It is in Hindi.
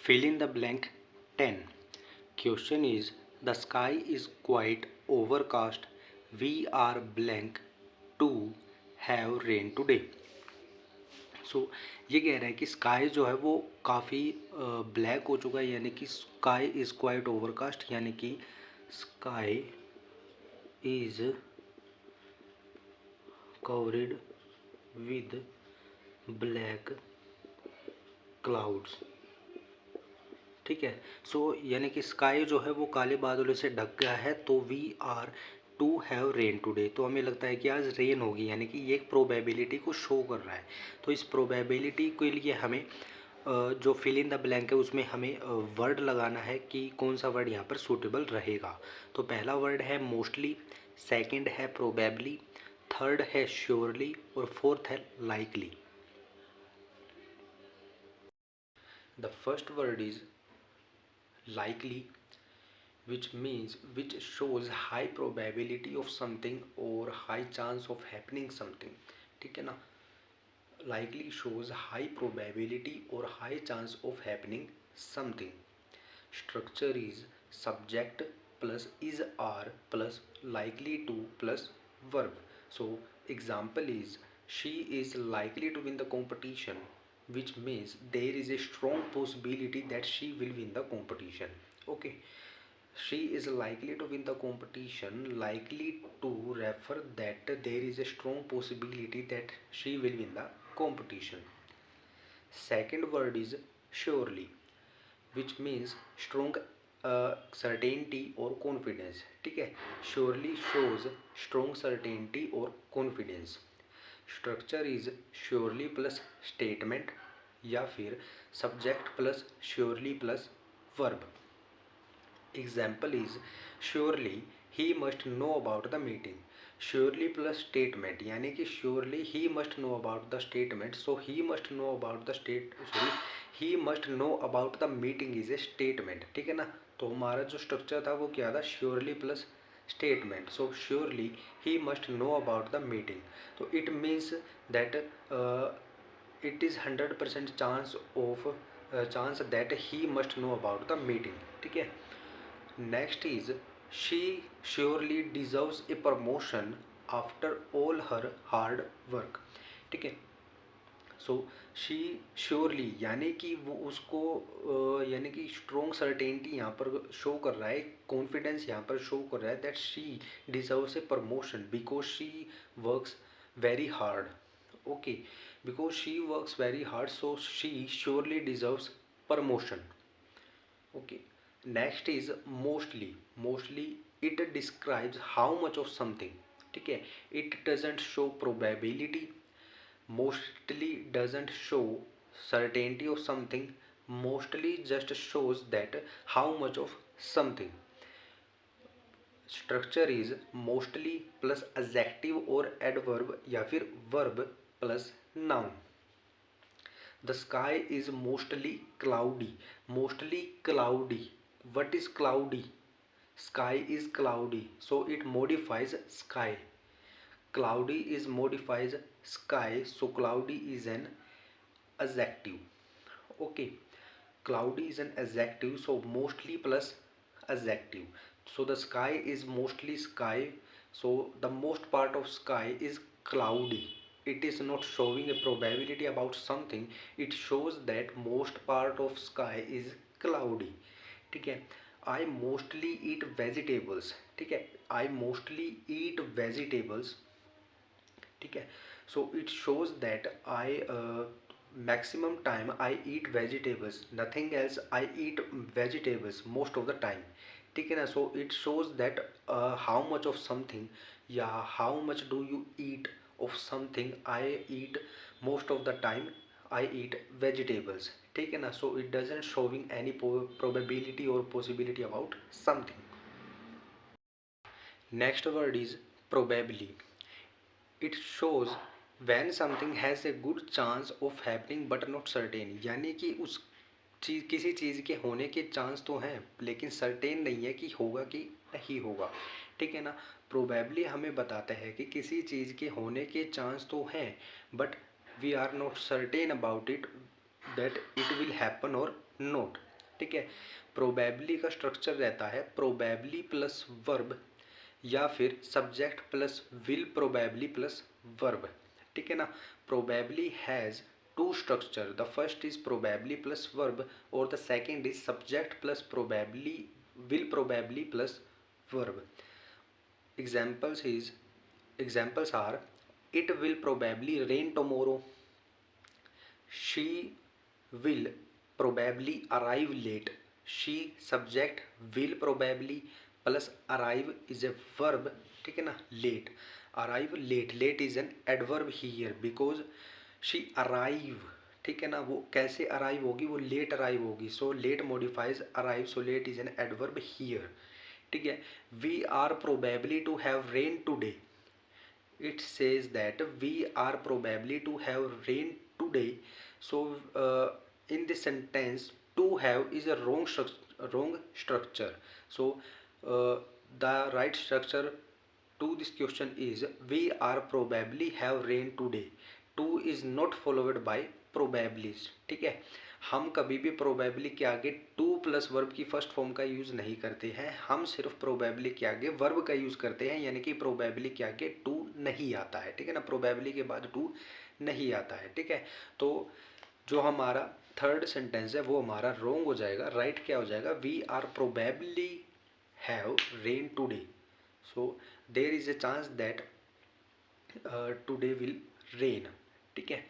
Fill in the blank 10. Question is, the sky is quite overcast. We are blank to have rain today. ये कह रहा है कि स्काई जो है वो काफ़ी ब्लैक हो चुका है, यानी कि स्काई इज़ क्वाइट ओवरकास्ट, यानी कि sky is covered with black clouds. ठीक है, यानी कि स्काई जो है वो काले बादलों से ढक गया है, तो we are to have rain today, तो हमें लगता है कि आज रेन होगी, यानी कि ये एक प्रोबेबिलिटी को शो कर रहा है। तो इस प्रोबेबिलिटी के लिए हमें जो फिल इन द ब्लैंक है उसमें हमें वर्ड लगाना है कि कौन सा वर्ड यहाँ पर सूटेबल रहेगा। तो पहला वर्ड है मोस्टली, सेकंड है प्रोबेबली, थर्ड है श्योरली और फोर्थ है likely. The first word is likely, which shows high probability of something or high chance of happening something। ठीक है ना, likely shows high probability or high chance of happening something। Structure is subject plus is are plus likely to plus verb। So example is, she is likely to win the competition, which means there is a strong possibility that she will win the competition। Okay, she is likely to win the competition, likely to refer that there is a strong possibility that she will win the competition। Second word is surely, which means strong certainty or confidence। ठीक है, surely shows strong certainty or confidence। Structure is surely plus statement या फिर subject plus surely plus verb। Example is, surely he must know about the meeting। surely plus statement, यानी कि surely he must know about the statement, so he must know about the he must know about the meeting is a statement। ठीक है ना, तो हमारा जो स्ट्रक्चर था वो क्या था, surely plus statement। so surely he must know about the meeting, तो it means that it is 100% chance that he must know about the meeting। ठीक है, next is, she surely deserves a promotion after all her hard work। ठीक है, सो शी श्योरली, यानी कि वो उसको यानी कि स्ट्रॉन्ग सर्टेनिटी यहाँ पर शो कर रहा है, कॉन्फिडेंस यहाँ पर शो कर रहा है that she deserves a promotion because she works very hard. Okay, because she works very hard, so she surely deserves promotion. Okay, next is mostly. Mostly it describes how much of something. ठीक है, it doesn't show probability, mostly doesn't show certainty of something, mostly just shows that how much of something। Structure is mostly plus adjective or adverb या फिर verb plus noun। The sky is mostly cloudy। mostly cloudy, what is cloudy? Sky is cloudy, so it modifies sky। cloudy is modifies sky, so cloudy is an adjective। Okay, cloudy is an adjective, so mostly plus adjective, so the sky is mostly sky, so the most part of sky is cloudy। it is not showing a probability about something, it shows that most part of sky is cloudy। ठीक है, I mostly eat vegetables। ठीक है, I mostly eat vegetables। ठीक है, so it shows that I maximum time I eat vegetables, nothing else, I eat vegetables most of the time. ठीक है ना, so it shows that how much of something या how much do you eat of something, I eat most of the time I eat vegetables. ठीक है ना, so it doesn't showing any probability और possibility about something. Next word is probably. It shows van something has a good chance of happening but not certain, यानी कि उस चीज़ किसी चीज़ के होने के चांस तो हैं लेकिन सर्टेन नहीं है कि होगा कि नहीं होगा। ठीक है ना, प्रोबेबली हमें बताता है कि किसी चीज़ के होने के चांस तो हैं but we are not certain about it that it will happen और नॉट। ठीक है। प्रोबेबली का स्ट्रक्चर रहता है प्रोबेबली प्लस वर्ब या फिर subject plus will probably plus verb, ठीक है ना। Probably has two structure, the first is probably plus verb और the second is subject plus probably will probably plus verb. Examples are it will probably rain tomorrow, she will probably arrive late, she subject will probably plus arrive is a verb, ठीक है ना। late, arrive late, late is an adverb here because she arrive, ठीक है ना। वो कैसे अराइव होगी, वो लेट अराइव होगी, so late modifies arrive, so late is an adverb here, ठीक है। We are probably to have rain today, it says that we are probably to have rain today, so in this sentence to have is a wrong structure, so the right structure to this question is we are probably have rain today, to is not followed by probably, ठीक है। हम कभी भी प्रोबेबली के आगे टू प्लस वर्ब की फर्स्ट फॉर्म का यूज़ नहीं करते हैं, हम सिर्फ प्रोबेबली के आगे वर्ब का यूज़ करते हैं, यानी कि प्रोबेबली के आगे टू नहीं आता है, ठीक है ना। प्रोबेबली के बाद टू नहीं आता है, ठीक है। तो जो हमारा थर्ड सेंटेंस है वो हमारा रॉन्ग हो जाएगा, राइट क्या हो जाएगा, we are probably have rain today, so there is a chance that today will rain, ठीक है।